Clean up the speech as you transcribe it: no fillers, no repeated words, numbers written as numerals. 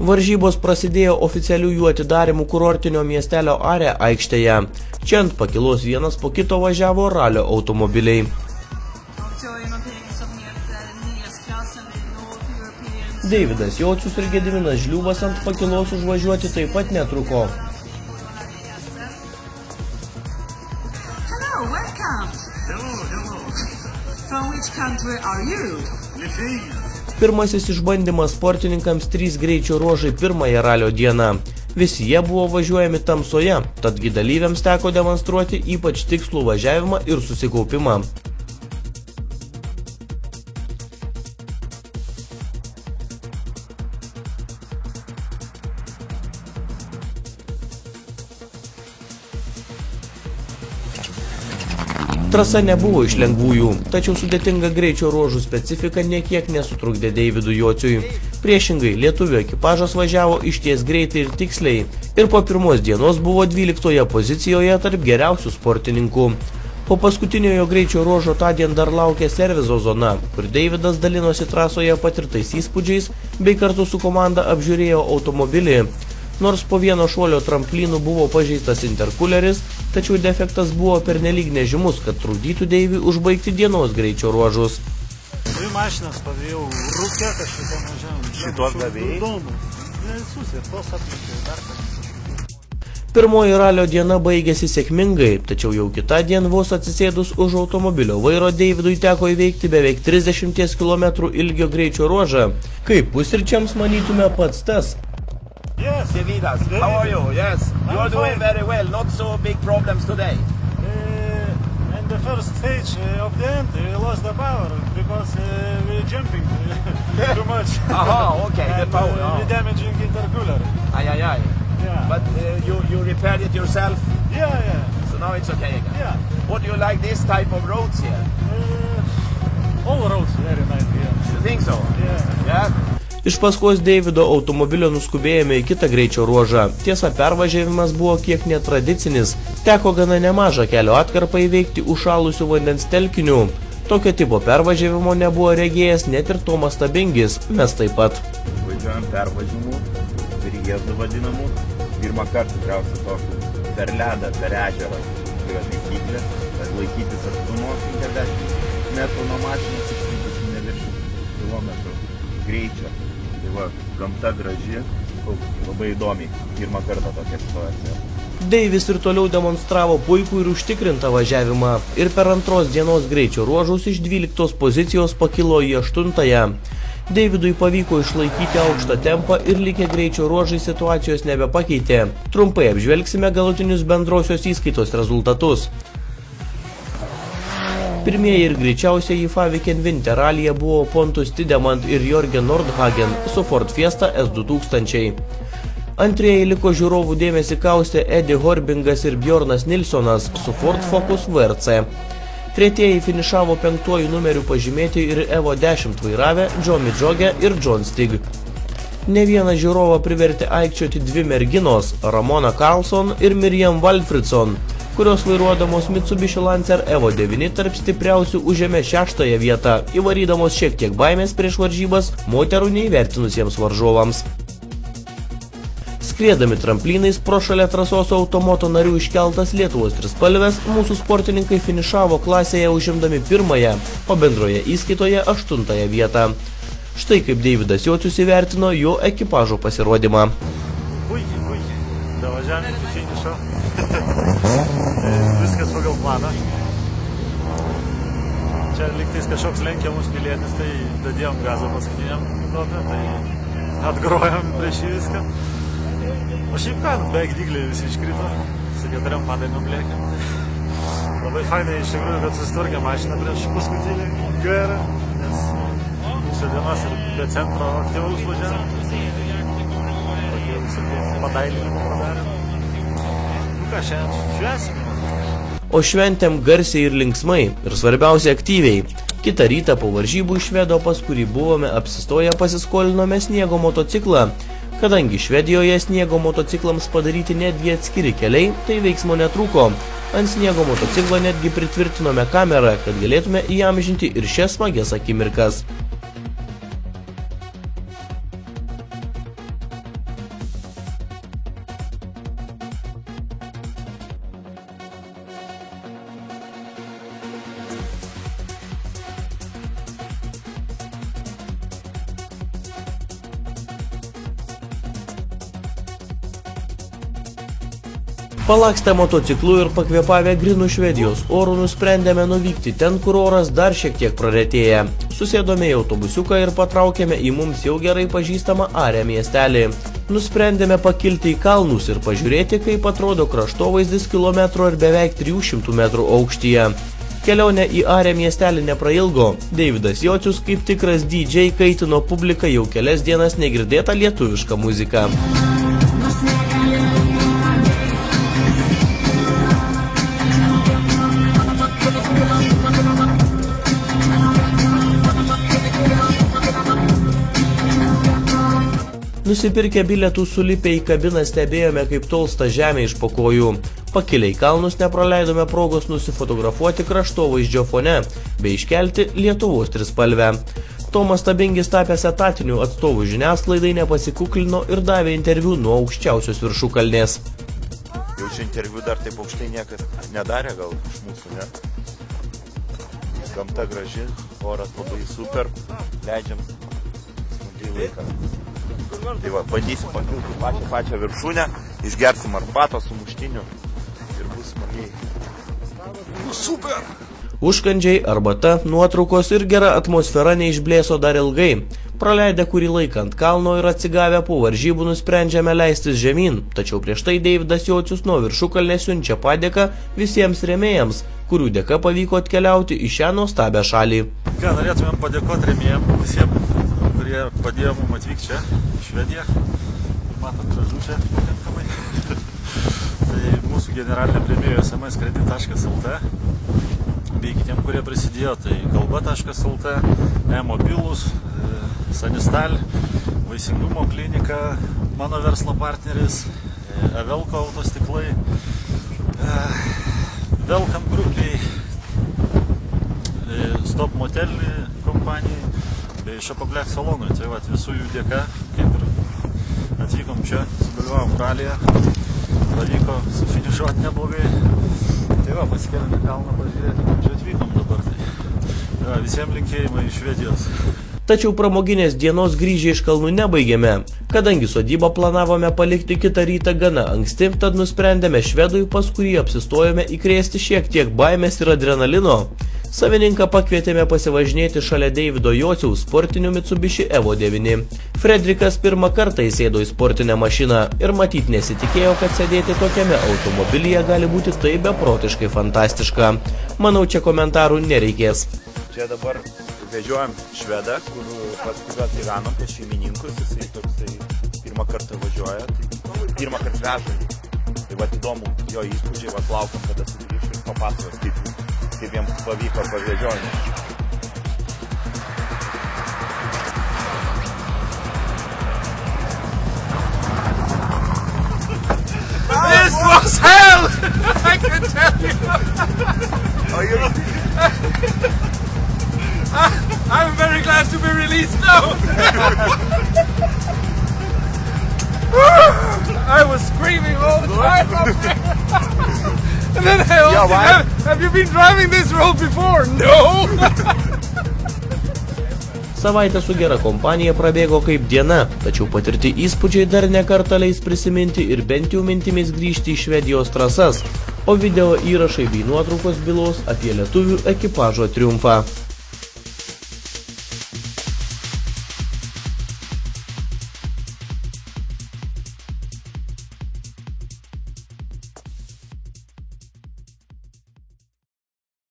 Varžybos prasidėjo oficialių jų atidarimų kurortinio miestelio Are aikštėje. Čia ant pakilos vienas po kito važiavo ralio automobiliai. Deividas Jocius ir Gediminas Žliūvas ant pakilos užvažiuoti taip pat netruko. Hello, welcome. Hello. From which country are you? Lithuania. Pirmasis išbandymas sportininkams 3 greičio ruožai pirmąją ralio dieną. Visi jie buvo važiuojami tamsoje, tadgi dalyviams teko demonstruoti ypač tikslų važiavimą ir susikaupimą. Trasa nebuvo iš lengvųjų, tačiau sudėtinga greičio ruožų specifika niekiek nesutrukdė Deividui Jociui. Priešingai, lietuvių ekipažas važiavo išties greitai ir tiksliai ir po pirmos dienos buvo 12 pozicijoje tarp geriausių sportininkų. Po paskutiniojo greičio ruožo tądien dar laukė servizo zona, kur Deividas dalinosi trasoje patirtais įspūdžiais bei kartu su komanda apžiūrėjo automobilį. Nors po vieno šuolio tramplinų buvo pažeistas interkuleris, tačiau defektas buvo pernelyg nežymus, kad trukdytų Deiviui užbaigti dienos greičio ruožus. Dvi mašinas pavėjau rūke kažkito mažiau. Šitos gavėjai? Visus ir tos atlikė dar kažkas. Pirmoji ralio diena baigėsi sėkmingai, tačiau jau kitą dieną vos atsisėdus už automobilio vairo Deividui teko įveikti beveik 30 km ilgio greičio ruožą. Kaip pusryčiams manytume pats tas. Yes, Davidas, how are you? Yes, you are doing very well, not so big problems today. In the first stage of the end, we lost the power because we jumping too much. Aha, okay, the power. We damaging intercooler. Ay. Yeah. But you repaired it yourself, Yeah. so now it's okay again. Yeah. What do you like this type of roads here? All roads very nice here. You think so? Yeah. Iš paskos Deivido automobilio nuskubėjome į kitą greičio ruožą. Tiesa, pervažiavimas buvo kiek netradicinis. Teko gana nemažą kelio atkarpą įveikti užšalusių vandens telkinių. Tokio tipo pervažiavimo nebuvo regėjęs net ir Tomas Stabingis, mes taip pat. Važiuojam pervažiavimų, priėzdų vadinamų. Pirmą kartą tikriausiai tokį per ledą, per ežerą. Tai yra taisyklė, kad laikytis atstumo 50 metrų nuo mašinos ir 120 km greičio. Tai va, gamta graži, labai įdomiai. Pirmą kartą tokia situacija. Deivis ir toliau demonstravo puikų ir užtikrintą važiavimą ir per antros dienos greičio ruožus iš 12 pozicijos pakilo į 8-ąją. Deividui pavyko išlaikyti aukštą tempą ir likę greičio ruožai situacijos nebepakeitė. Trumpai apžvelgsime galutinius bendrosios įskaitos rezultatus. Pirmieji ir greičiausiai į Faviken Winter ralyje buvo Pontus Tidemand ir Jørgen Nordhagen su Ford Fiesta S2000. Antrieji liko žiūrovų dėmesį kaustė Eddie Horbingas ir Bjornas Nilsonas su Ford Focus VRC. Tretieji finišavo 5 numerių pažymėti ir Evo 10 vairavę Jomi Džogė ir John Stig. Ne vieną žiūrovą privertė aikčioti 2 merginos – Ramona Karlsson ir Miriam Waldfridsson, kurios vairuodamos Mitsubishi Lancer Evo 9 tarp stipriausių užėmė 6-ąją vietą, įvarydamos šiek tiek baimės prieš varžybas moterų neįvertinusiems varžovams. Skriedami tramplinais pro šalia trasos automoto narių iškeltas Lietuvos trispalvės, mūsų sportininkai finišavo klasėje užimdami 1-ąją, o bendroje įskaitoje 8-ąją vietą. Štai kaip Deividas Jocius įvertino jo ekipažo pasirodymą. Puikiai. Davažiavome iki finišo. Viskas pagal planą. Čia lygtais kažkoks lenkiamus pilietis, tai dadėjom gazą paskutiniam duobę, tai atgrojom prieš jį viską. O šiaip ką, beveik dygliai visi iškrito, su 4 padainom lėkėm. Labai fainai iš tikrųjų, kad susitvarkė mašiną prieš paskutinį GR, nes mūsų dienos ir be centro aktyvaus važiavom. Tokie visokie padailinimą padarėm. Ką šiandien švęsim? O šventėm garsiai ir linksmai, ir svarbiausia aktyviai. Kitą rytą po varžybų iš Švedo, pas kurį buvome apsistoję, pasiskolinome sniego motociklą. Kadangi Švedijoje sniego motociklams padaryti netgi atskiri keliai, tai veiksmo netrūko. Ant sniego motociklo netgi pritvirtinome kamerą, kad galėtume įamžinti ir šias smagias akimirkas. Palakstę motociklu ir pakvėpavę grinų Švedijos orų nusprendėme nuvykti ten, kur oras dar šiek tiek praretėja. Susėdome į autobusiuką ir patraukėme į mums jau gerai pažįstamą Are miestelį. Nusprendėme pakilti į kalnus ir pažiūrėti, kaip atrodo kraštovaizdis kilometro ir beveik 300 metrų aukštyje. Kelionė į Are miestelį neprailgo. Deividas Jocius kaip tikras DJ kaitino publiką jau kelias dienas negirdėtą lietuvišką muziką. Nusipirkę bilietų sulipę į kabiną stebėjome, kaip tolsta žemė iš po kojų. Pakilę į kalnus nepraleidome progos nusifotografuoti kraštovaizdžio fone bei iškelti Lietuvos trispalvę. Tomas Stabingis, tapęs etatiniu atstovu žiniasklaidai, nepasikuklino ir davė interviu nuo aukščiausios viršukalnės. Jau čia interviu dar taip aukštai niekas nedarė, gal iš mūsų, ne? Gamta graži, oras labai super, leidžiam smagiai laiką. Tai va, bandysim pakilti pačią viršūnę, išgersim arbatos su muštiniu ir bus smagiai. Super! Užkandžiai, arbata, nuotraukos ir gera atmosfera neišblėso dar ilgai. Praleidę kurį laiką ant kalno ir atsigavę po varžybų nusprendžiame leistis žemyn, tačiau prieš tai Deividas Jocius nuo viršukalnės siunčia padėką visiems rėmėjams, kurių dėka pavyko atkeliauti į šią nuostabią šalį. Ką, norėtumėm padėkoti rėmėjams visiems, kurie padėjo mums atvykti čia, į Švediją. Matot, gražu čia pakankamai. Tai mūsų generalinė premija smskredit.lt bei kitiem, kurie prisidėjo, tai kalba.lt, e-mobilus, Sanistal, Vaisingumo klinika, mano verslo partneris, Evelko autostiklai, Welcome grupiai, Stop Motelį kompanijai bei Šapoklek salonui. Tai vat, visų jų dėka, kaip ir atvykom čia, sudalyvavom ralyje, pavyko sufinišuoti neblogai. Tai va, pasikėlėme kalną pažiūrėti, kaip čia atvykom dabar. Tai va, visiems linkėjimai iš Švedijos. Tačiau pramoginės dienos grįžę iš kalnų nebaigėme. Kadangi sodybą planavome palikti kitą rytą gana anksti, tad nusprendėme švedui, pas kurį apsistojome, įkrėsti šiek tiek baimės ir adrenalino. Savininką pakvietėme pasivažinėti šalia Deivido Jociaus sportiniu Mitsubishi Evo 9. Fredrikas pirmą kartą įsėdo į sportinę mašiną ir matyt nesitikėjo, kad sėdėti tokiame automobilyje gali būti taip beprotiškai fantastiška. Manau, čia komentarų nereikės. Čia dabar vežiojam švedą, kur paskui gyvenom pas šeimininkus, jisai toksai pirmą kartą važiuoja, tai pirmą kartą veža. Tai va, įdomu jo įspūdžiai, va, laukiam, kada sugrįš ir papasakos, kaip jiems pavyko pavežiojimą. This was hell! I can tell you! I'm very glad to be released now! I was screaming all the time up there! And then I also have you been driving this road before? No! Savaitė su gera kompanija prabėgo kaip diena, tačiau patirti įspūdžiai dar nekartą leis prisiminti ir bent jau mintimis grįžti į Švedijos trasas, o video įrašai bei nuotraukos bylos apie lietuvių ekipažo triumfą.